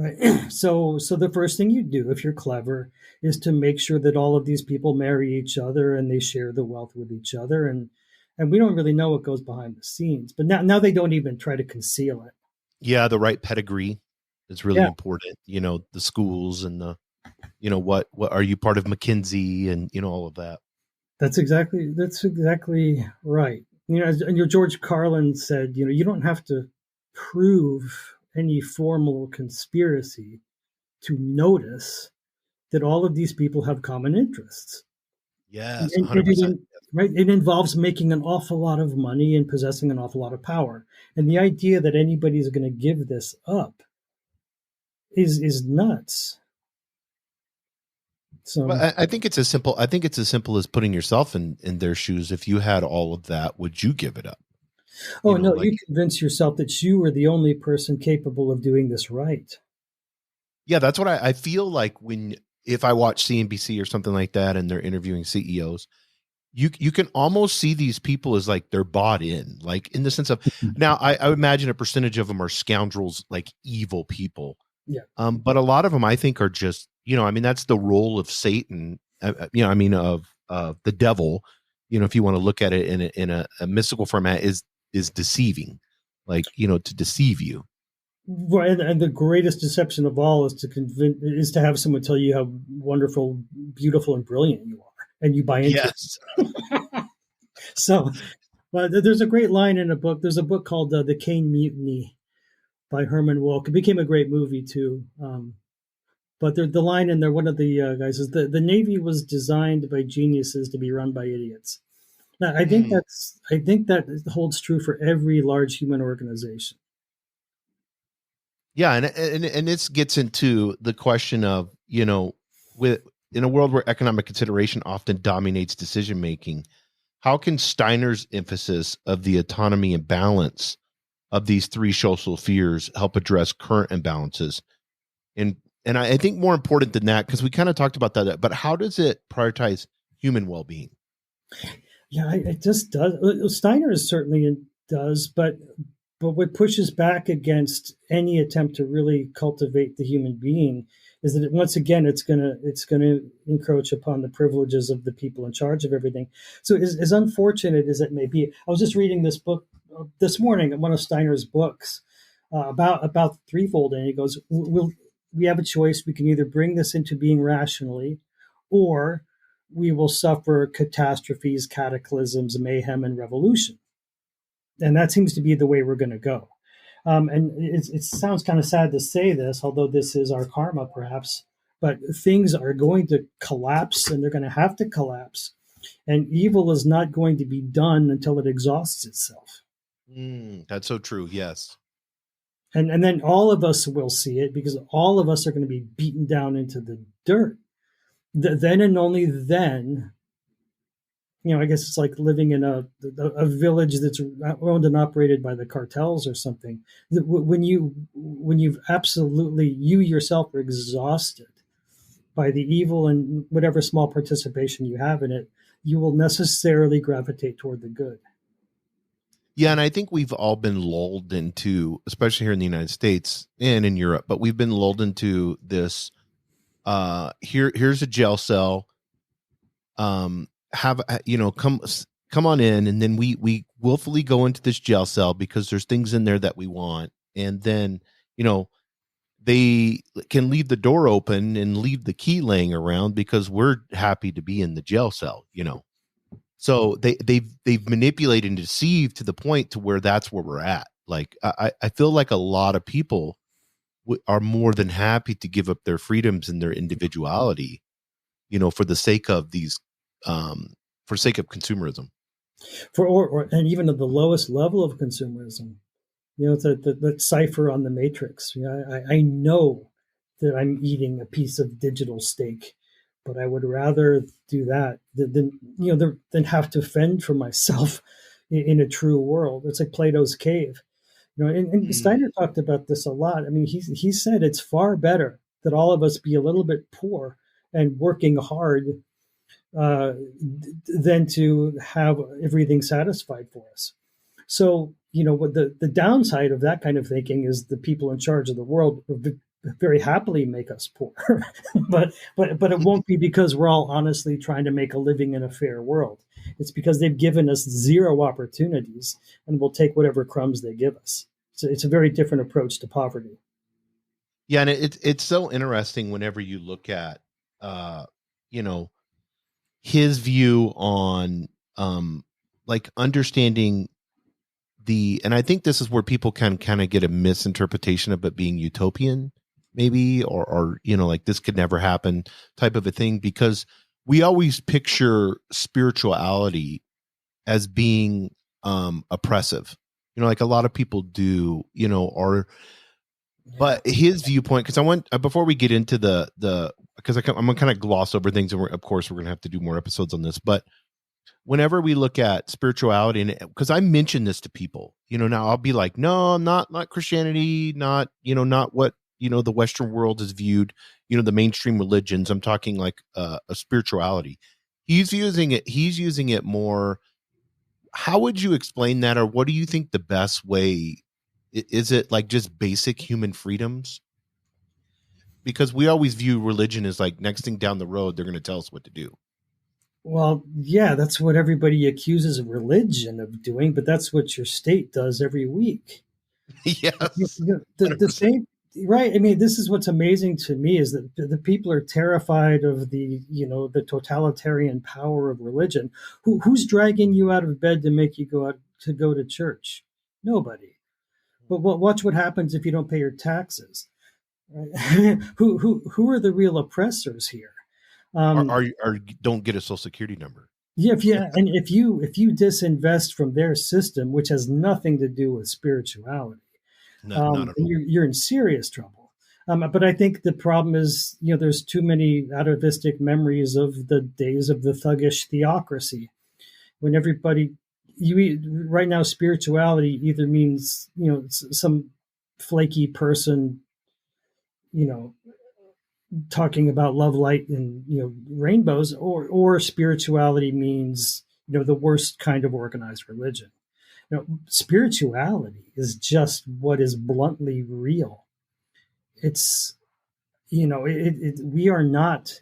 Right. So the first thing you do, if you're clever, is to make sure that all of these people marry each other and they share the wealth with each other. And we don't really know what goes behind the scenes, but now they don't even try to conceal it. Yeah, the right pedigree is really Yeah, important. The schools and what are you part of McKinsey and all of that. that's exactly right. And your George Carlin said, you don't have to prove any formal conspiracy to notice that all of these people have common interests. Yes, And 100%. right, it involves making an awful lot of money and possessing an awful lot of power. And the idea that anybody's going to give this up is nuts. Well, So, I think it's as simple. I think it's as simple as putting yourself in their shoes. If you had all of that, would you give it up? oh no, Like, you convince yourself that you are the only person capable of doing this right. yeah, that's what I feel like if I watch CNBC or something like that, and they're interviewing CEOs, you can almost see these people as like they're bought in, like in the sense of now I would imagine a percentage of them are scoundrels, like evil people. Yeah. But a lot of them I think are just, I mean, that's the role of Satan, I mean, of the devil, if you want to look at it in a mystical format is deceiving, like, to deceive you. Right, and the greatest deception of all is to have someone tell you how wonderful, beautiful, and brilliant you are, and you buy into Yes. it. So, but there's a great line in a book. There's a book called "The Caine Mutiny" by Herman Wouk. It became a great movie too. But the line in there, one of the guys is the Navy was designed by geniuses to be run by idiots. Now, I think that holds true for every large human organization. Yeah, and this gets into the question of, with in a world where economic consideration often dominates decision making, how can Steiner's emphasis of the autonomy and balance of these three social spheres help address current imbalances? And I think more important than that, because we kind of talked about that, but how does it prioritize human well-being? Yeah, it just does. Steiner certainly does, but what pushes back against any attempt to really cultivate the human being is that once again it's gonna encroach upon the privileges of the people in charge of everything. So as unfortunate as it may be, I was just reading this book this morning, one of Steiner's books about threefold, and he goes, we have a choice. We can either bring this into being rationally, or we will suffer catastrophes, cataclysms, mayhem, and revolution. And that seems to be the way we're going to go. And it sounds kind of sad to say this, although this is our karma, perhaps. But things are going to collapse, and they're going to have to collapse. And evil is not going to be done until it exhausts itself. That's so true. Yes. And then all of us will see it because all of us are going to be beaten down into the dirt. Then and only then, I guess it's like living in a village that's owned and operated by the cartels or something. When you've absolutely, you yourself are exhausted by the evil and whatever small participation you have in it, you will necessarily gravitate toward the good. Yeah, and I think we've all been lulled into, especially here in the United States and in Europe, but we've been lulled into this. Here's a jail cell. Come on in, and then we willfully go into this jail cell because there's things in there that we want, and then they can leave the door open and leave the key laying around because we're happy to be in the jail cell. So they've manipulated and deceived to the point to where that's where we're at. Like I feel like a lot of people are more than happy to give up their freedoms and their individuality, for the sake of these, for sake of consumerism. And even at the lowest level of consumerism, it's the cipher on the matrix. I know that I'm eating a piece of digital steak, but I would rather do that than have to fend for myself in a true world. It's like Plato's cave. And Steiner talked about this a lot. I mean, he said it's far better that all of us be a little bit poor and working hard than to have everything satisfied for us. So, what the downside of that kind of thinking is the people in charge of the world very happily make us poor, but it won't be because we're all honestly trying to make a living in a fair world. It's because they've given us zero opportunities, and we'll take whatever crumbs they give us. So it's a very different approach to poverty. Yeah, and it's so interesting whenever you look at you know, his view on like understanding and I think this is where people can kind of get a misinterpretation of it being utopian, maybe, or like this could never happen type of a thing, because we always picture spirituality as being oppressive, like a lot of people do, or but his viewpoint, because I want before we get into the because I'm gonna kind of gloss over things, and of course we're gonna have to do more episodes on this, but whenever we look at spirituality, and because I mention this to people, now I'll be like, no, not Christianity, not not what the Western world is viewed, the mainstream religions. I'm talking like a spirituality. He's using it more. How would you explain that, or what do you think the best way is? It like just basic human freedoms? Because we always view religion as like next thing down the road, they're going to tell us what to do. Well, yeah, that's what everybody accuses religion of doing, but that's what your state does every week. Yes. The same, right? I mean, this is what's amazing to me is that the people are terrified of the totalitarian power of religion. Who's dragging you out of bed to make you go to church? Nobody. But watch what happens if you don't pay your taxes. Right? Who are the real oppressors here? Are don't get a social security number. Yeah, if you disinvest from their system, which has nothing to do with spirituality, Not at all. you're in serious trouble. But I think the problem is, there's too many atavistic memories of the days of the thuggish theocracy, when everybody, right now, spirituality either means some flaky person, talking about love, light, and rainbows, or spirituality means the worst kind of organized religion. Spirituality is just what is bluntly real. It's we are not.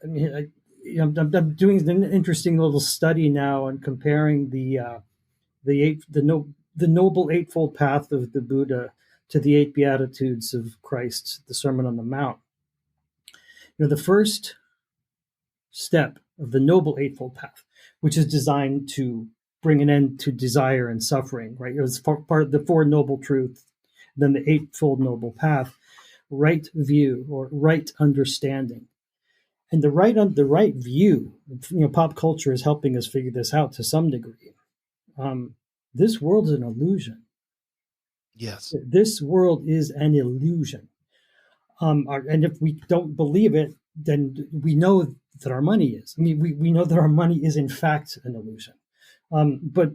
I mean, I'm doing an interesting little study now and comparing the noble eightfold path of the Buddha to the eight beatitudes of Christ, the Sermon on the Mount. The first step of the Noble Eightfold Path, which is designed to bring an end to desire and suffering, right? It was part of the Four Noble Truths, then the Eightfold Noble Path, right view or right understanding. And the right view, pop culture is helping us figure this out to some degree. This world is an illusion. Yes. This world is an illusion. And if we don't believe it, then we know that our money is. I mean, we know that our money is in fact an illusion. But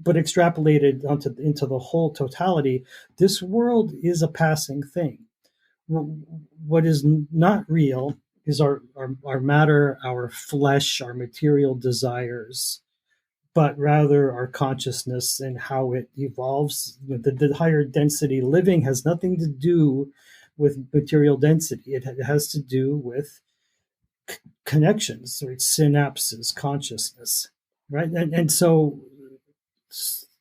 extrapolated into the whole totality, this world is a passing thing. What is not real is our matter, our flesh, our material desires, but rather our consciousness and how it evolves. The higher density living has nothing to do with material density. It has to do with connections, right? Synapses, consciousness, right? And so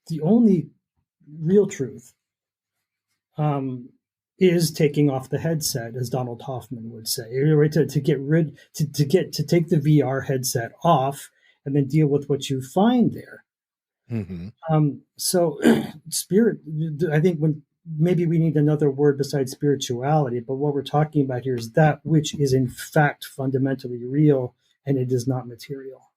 the only real truth is taking off the headset, as Donald Hoffman would say, right? To take the VR headset off and then deal with what you find there. Mm-hmm. So spirit, I think maybe we need another word besides spirituality, but what we're talking about here is that which is in fact fundamentally real, and it is not material.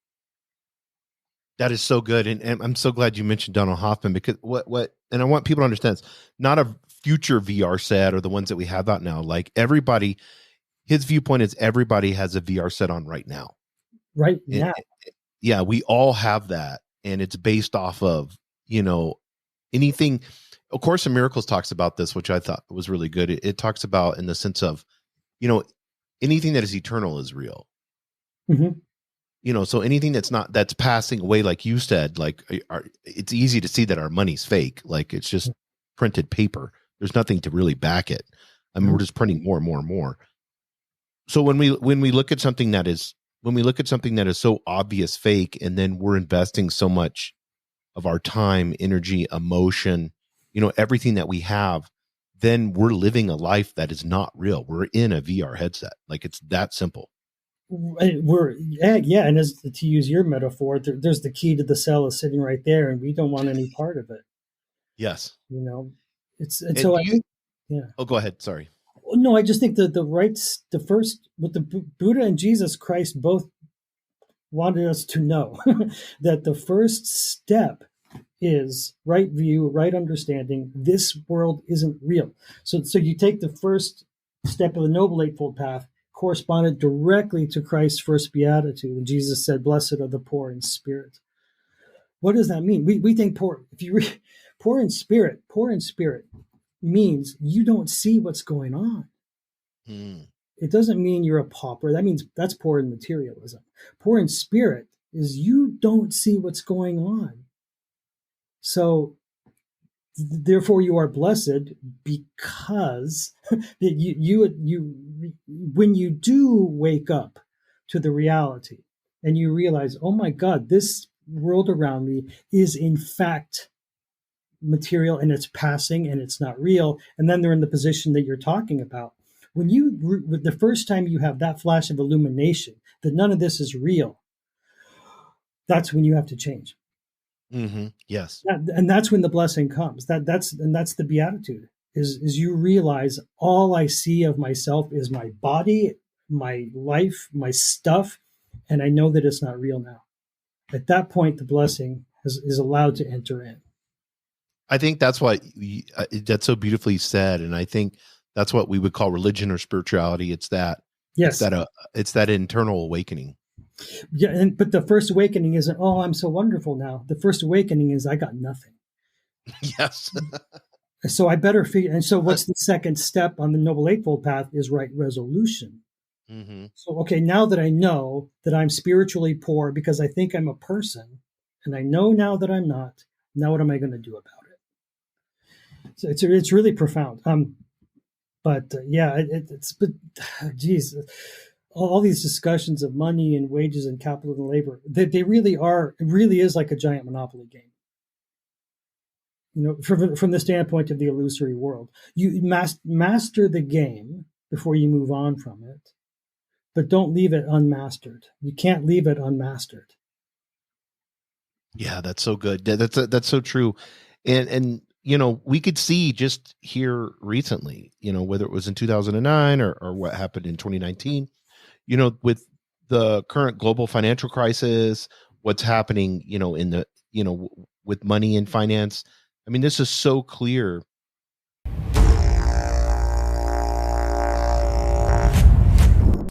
That is so good. And I'm so glad you mentioned Donald Hoffman, because and I want people to understand, it's not a future VR set or the ones that we have out now. Like everybody, his viewpoint is everybody has a VR set on right now. Right now. Yeah, we all have that. And it's based off of, anything. Of Course in Miracles talks about this, which I thought was really good. It talks about in the sense of, anything that is eternal is real. Mm-hmm. So anything that's passing away, like you said, like it's easy to see that our money's fake. Like it's just printed paper. There's nothing to really back it. I mean, we're just printing more and more and more. So when we look at something that is so obvious fake, and then we're investing so much of our time, energy, emotion, everything that we have, then we're living a life that is not real. We're in a VR headset. Like, it's that simple. We're yeah, and as to use your metaphor, there's the key to the cell is sitting right there, and we don't want any part of it. Yes. You know, it's and And so do I you? think yeah. Oh, go ahead. Sorry. No, I just think that the rights, the first, what the Buddha and Jesus Christ both wanted us to know that the first step is right view, right understanding. This world isn't real. So you take the first step of the Noble Eightfold Path, corresponded directly to Christ's first beatitude, and Jesus said, "Blessed are the poor in spirit." What does that mean? We think poor. If you read poor in spirit means you don't see what's going on. Hmm. It doesn't mean you're a pauper. That means that's poor in materialism. Poor in spirit is you don't see what's going on. So therefore you are blessed because you when you do wake up to the reality and you realize, oh my God, this world around me is in fact material and it's passing and it's not real. And then they're in the position that you're talking about. When the first time you have that flash of illumination that none of this is real, that's when you have to change. Mm-hmm. Yes. And that's when the blessing comes. That's the beatitude is you realize all I see of myself is my body, my life, my stuff, and I know that it's not real now. At that point, the blessing is allowed to enter in. I think that's what that's so beautifully said, and I think that's what we would call religion or spirituality. It's that Yes. it's that internal awakening. Yeah, but the first awakening isn't, oh, I'm so wonderful now. The first awakening is I got nothing. Yes. So I better figure. And so what's the second step on the Noble Eightfold Path is right resolution. Mm-hmm. So, okay, now that I know that I'm spiritually poor because I think I'm a person, and I know now that I'm not, now what am I going to do about it? So it's really profound. But yeah, but geez, all these discussions of money and wages and capital and labor, they really are, it really is like a giant monopoly game. From the standpoint of the illusory world, you master the game before you move on from it, but don't leave it unmastered. You can't leave it unmastered. Yeah, that's so good. That's so true. And we could see just here recently, whether it was in 2009 or what happened in 2019, with the current global financial crisis, what's happening, in the, with money and finance. I mean, this is so clear